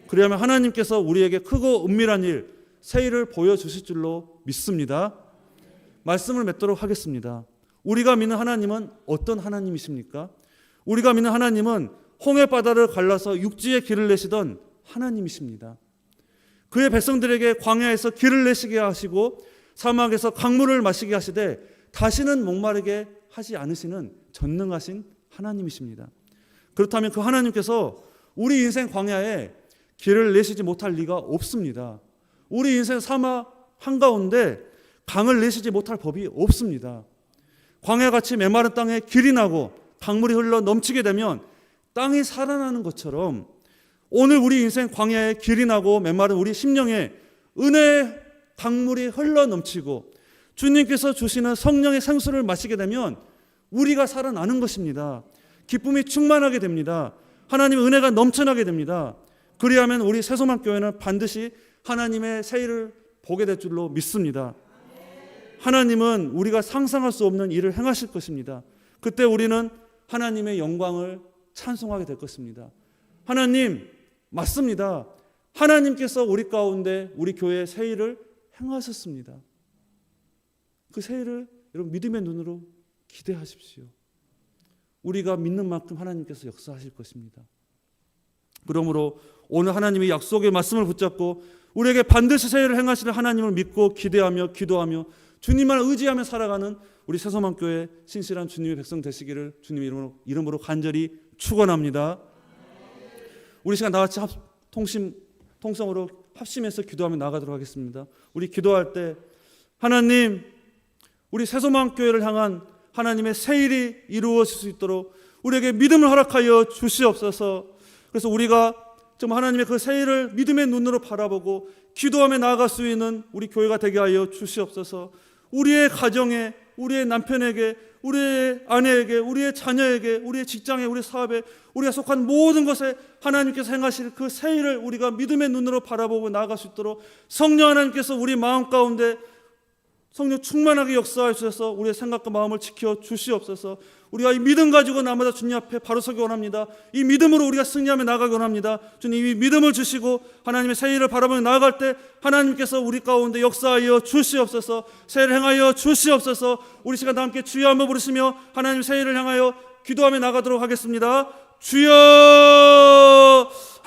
그리하면 하나님께서 우리에게 크고 은밀한 일, 새 일을 보여주실 줄로 믿습니다. 말씀을 맺도록 하겠습니다. 우리가 믿는 하나님은 어떤 하나님이십니까? 우리가 믿는 하나님은 홍해바다를 갈라서 육지에 길을 내시던 하나님이십니다. 그의 백성들에게 광야에서 길을 내시게 하시고 사막에서 강물을 마시게 하시되 다시는 목마르게 하지 않으시는 전능하신 하나님이십니다. 그렇다면 그 하나님께서 우리 인생 광야에 길을 내시지 못할 리가 없습니다. 우리 인생 사막 한가운데 강을 내시지 못할 법이 없습니다. 광야같이 메마른 땅에 길이 나고 강물이 흘러 넘치게 되면 땅이 살아나는 것처럼 오늘 우리 인생 광야에 길이 나고 메마른 우리 심령에 은혜의 강물이 흘러 넘치고 주님께서 주시는 성령의 생수를 마시게 되면 우리가 살아나는 것입니다. 기쁨이 충만하게 됩니다. 하나님의 은혜가 넘쳐나게 됩니다. 그리하면 우리 새소망교회는 반드시 하나님의 새 일을 보게 될 줄로 믿습니다. 하나님은 우리가 상상할 수 없는 일을 행하실 것입니다. 그때 우리는 하나님의 영광을 찬송하게 될 것입니다. 하나님, 맞습니다. 하나님께서 우리 가운데 우리 교회의 새 일을 행하셨습니다. 그 새 일을 여러분 믿음의 눈으로 기대하십시오. 우리가 믿는 만큼 하나님께서 역사하실 것입니다. 그러므로 오늘 하나님의 약속의 말씀을 붙잡고 우리에게 반드시 새 일을 행하시는 하나님을 믿고 기대하며 기도하며 주님만 의지하며 살아가는 우리 새소망교회 신실한 주님의 백성 되시기를 주님의 이름으로 간절히 축원합니다. 우리 시간 다같이 통성으로 합심해서 기도하며 나가도록 하겠습니다. 우리 기도할 때 하나님, 우리 새소망교회를 향한 하나님의 새 일이 이루어질 수 있도록 우리에게 믿음을 허락하여 주시옵소서. 그래서 우리가 정말 하나님의 그 새 일을 믿음의 눈으로 바라보고 기도하며 나아갈 수 있는 우리 교회가 되게 하여 주시옵소서. 우리의 가정에, 우리의 남편에게, 우리의 아내에게, 우리의 자녀에게, 우리의 직장에, 우리 사업에, 우리가 속한 모든 것에 하나님께서 행하실 그 새 일을 우리가 믿음의 눈으로 바라보고 나아갈 수 있도록 성령 하나님께서 우리 마음 가운데 성령 충만하게 역사하셔서 우리의 생각과 마음을 지켜 주시옵소서. 우리가 이 믿음 가지고 날마다 주님 앞에 바로 서기 원합니다. 이 믿음으로 우리가 승리하며 나아가기 원합니다. 주님, 이 믿음을 주시고 하나님의 새 일을 바라보며 나아갈 때 하나님께서 우리 가운데 역사하여 주시옵소서. 새 일을 행하여 주시옵소서. 우리 시간 다 함께 주여 한번 부르시며 하나님 새 일을 향하여 기도하며 나가도록 하겠습니다. 주여,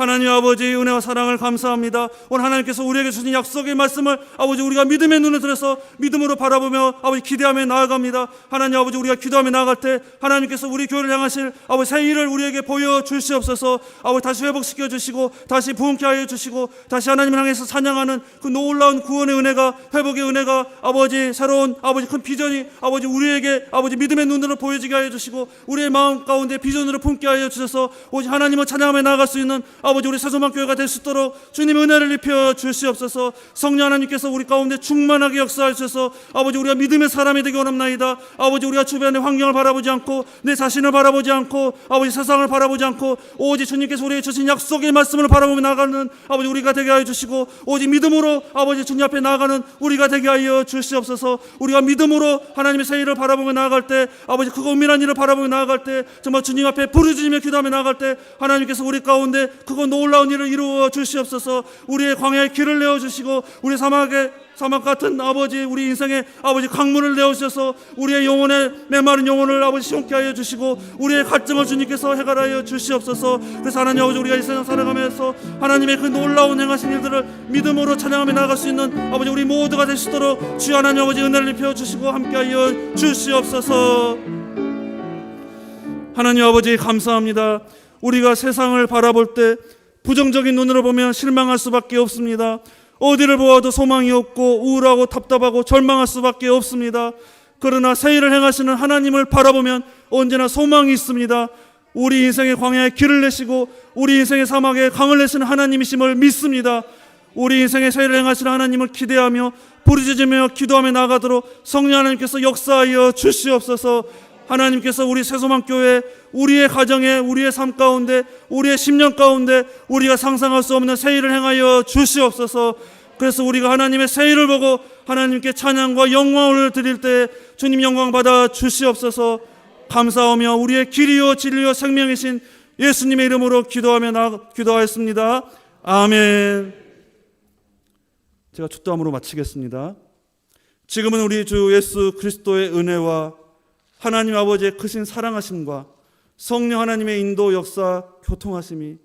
하나님 아버지 은혜와 사랑을 감사합니다. 오늘 하나님께서 우리에게 주신 약속의 말씀을 아버지 우리가 믿음의 눈을 들어서 믿음으로 바라보며 아버지 기대하며 나아갑니다. 하나님 아버지 우리가 기도하며 나아갈 때 하나님께서 우리 교회를 향하실 아버지 새 일을 우리에게 보여주시옵소서. 아버지 다시 회복시켜 주시고 다시 부흥케 하여 주시고 다시 하나님을 향해서 찬양하는 그 놀라운 구원의 은혜가 회복의 은혜가 아버지 새로운 아버지 큰 비전이 아버지 우리에게 아버지 믿음의 눈으로 보여지게 하여 주시고 우리의 마음 가운데 비전으로 품게 하여 주셔서 오직 하나님을 찬양하며 나아갈 수 있는 아버지 우리 새소망교회가 될 수 있도록 주님의 은혜를 입혀 주시옵소서. 성령 하나님께서 우리 가운데 충만하게 역사하셔서 아버지 우리가 믿음의 사람이 되기 원합나이다. 아버지 우리가 주변의 환경을 바라보지 않고 내 자신을 바라보지 않고 아버지 세상을 바라보지 않고 오직 주님께서 우리에게 주신 약속의 말씀을 바라보며 나가는 아버지 우리가 되게 하여 주시고 오직 믿음으로 아버지 주님 앞에 나아가는 우리가 되게 하여 주시옵소서. 우리가 믿음으로 하나님의 새 일을 바라보며 나아갈 때 아버지 그 은밀한 일을 바라보며 나아갈 때 정말 주님 앞에 부르짖으며 기도하며 나아갈 때 하나님께서 우리 가운데 그거 놀라운 일을 이루어 주시옵소서. 우리의 광야에 길을 내어 주시고 우리 사막 같은 아버지 우리 인생의 아버지 강물을 내어주셔서 우리의 영혼에 메마른 영혼을 아버지 시원케 하여 주시고 우리의 갈증을 주님께서 해결하여 주시옵소서. 그래서 하나님 아버지 우리가 이 세상 살아가면서 하나님의 그 놀라운 행하신 일들을 믿음으로 찬양하며 나아갈 수 있는 아버지 우리 모두가 될 수 있도록 주여 하나님 아버지 은혜를 입혀 주시고 함께하여 주시옵소서. 하나님 아버지 감사합니다. 우리가 세상을 바라볼 때 부정적인 눈으로 보면 실망할 수밖에 없습니다. 어디를 보아도 소망이 없고 우울하고 답답하고 절망할 수밖에 없습니다. 그러나 새 일을 행하시는 하나님을 바라보면 언제나 소망이 있습니다. 우리 인생의 광야에 길을 내시고 우리 인생의 사막에 강을 내시는 하나님이심을 믿습니다. 우리 인생의 새 일을 행하시는 하나님을 기대하며 부르짖으며 기도하며 나아가도록 성령 하나님께서 역사하여 주시옵소서. 하나님께서 우리 새소망교회 우리의 가정에 우리의 삶 가운데 우리의 10년 가운데 우리가 상상할 수 없는 새 일을 행하여 주시옵소서. 그래서 우리가 하나님의 새 일을 보고 하나님께 찬양과 영광을 드릴 때 주님 영광 받아 주시옵소서. 감사하며 우리의 길이요 진리요 생명이신 예수님의 이름으로 기도하였습니다. 아멘. 제가 축도함으로 마치겠습니다. 지금은 우리 주 예수 그리스도의 은혜와 하나님 아버지의 크신 사랑하심과 성령 하나님의 인도 역사 교통하심이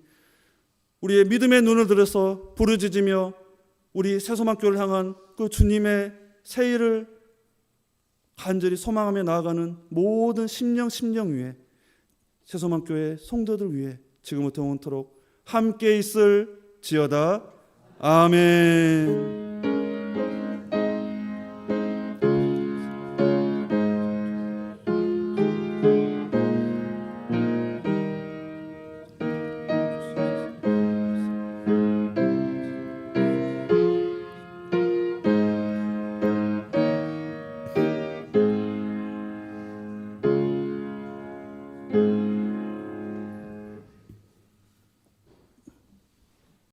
우리의 믿음의 눈을 들어서 부르짖으며 우리 새소망교를 향한 그 주님의 새 일을 간절히 소망하며 나아가는 모든 심령 위에 새소망교회 성도들 위해 지금부터 영원토록 함께 있을지어다. 아멘.